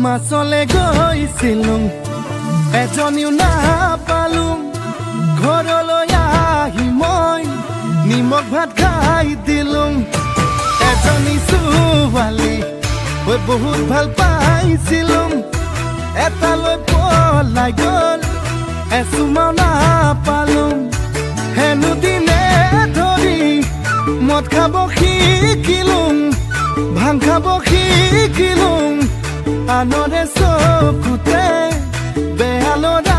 মাছলে গৈছিলুং এজনীও নাপালুং ঘৰলৈ আহি মই নিমখ ভাত খাই দিলুং এজনী ছোৱালী মই বহুত ভাল পাইছিলুং এটালৈ পলাই গ'ল এচুমাও নাপালুং হেনো দিনে ধৰি মদ খাব শিকিলুং ভাং খাব শিকিলুং আনৰে চকুতে বেয়া ল'ৰা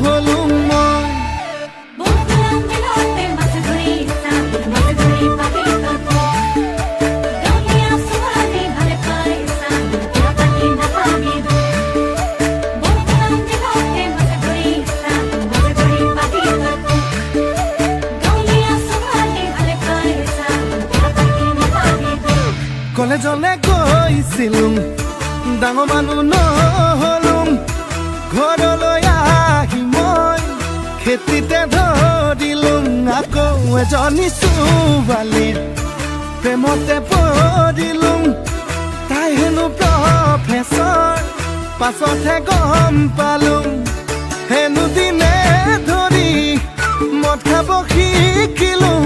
হলুং মই কলেজলে গৈছিলুং ডাঙৰ মানুহ নহলুং ঘৰলৈ আহি মই খেতিতে ধৰিলুং আকৌ এজনী ছোৱালীৰ প্ৰেমতে পৰিলুং তাই হেনো প্ৰফেচৰ পাছতহে গম পালুং হেনো দিনে ধৰি মদ খাব শিকিলুং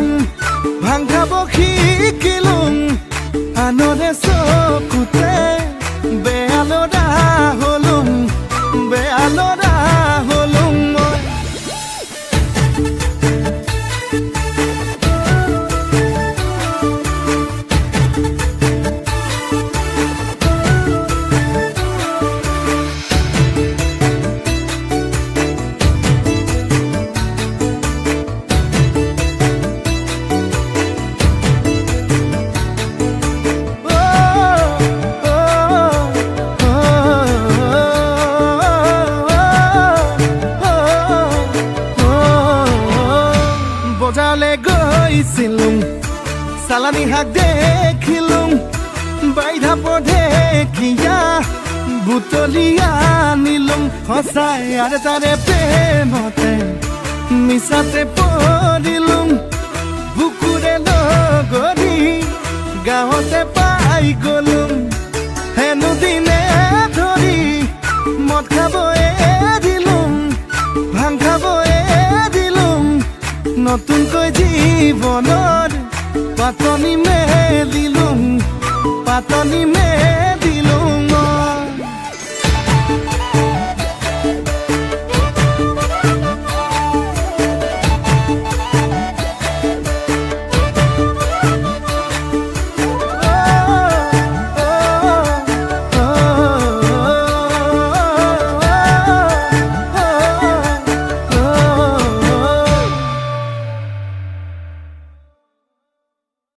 ভাং খাব শিকিলুং আনৰে চকুতে বেয়া ল'ৰা হলুং মই বজাৰলে গৈছিলুং চালানী শাক দেখিলুং বাইধাপৰ ঢেকীয়া বুটলি আনিলুং সঁচাই আৰু তাৰে প্ৰেমতে মিছাতে পৰিলুং বুকুৰে লগৰি গাঁৱতে পাই গ'লুং হেনো দিনে ধৰি মদ খাব এৰিলুং ভাং খাব এৰিলুং নতুনকৈ জীৱনৰ পাতনি মেলিলুং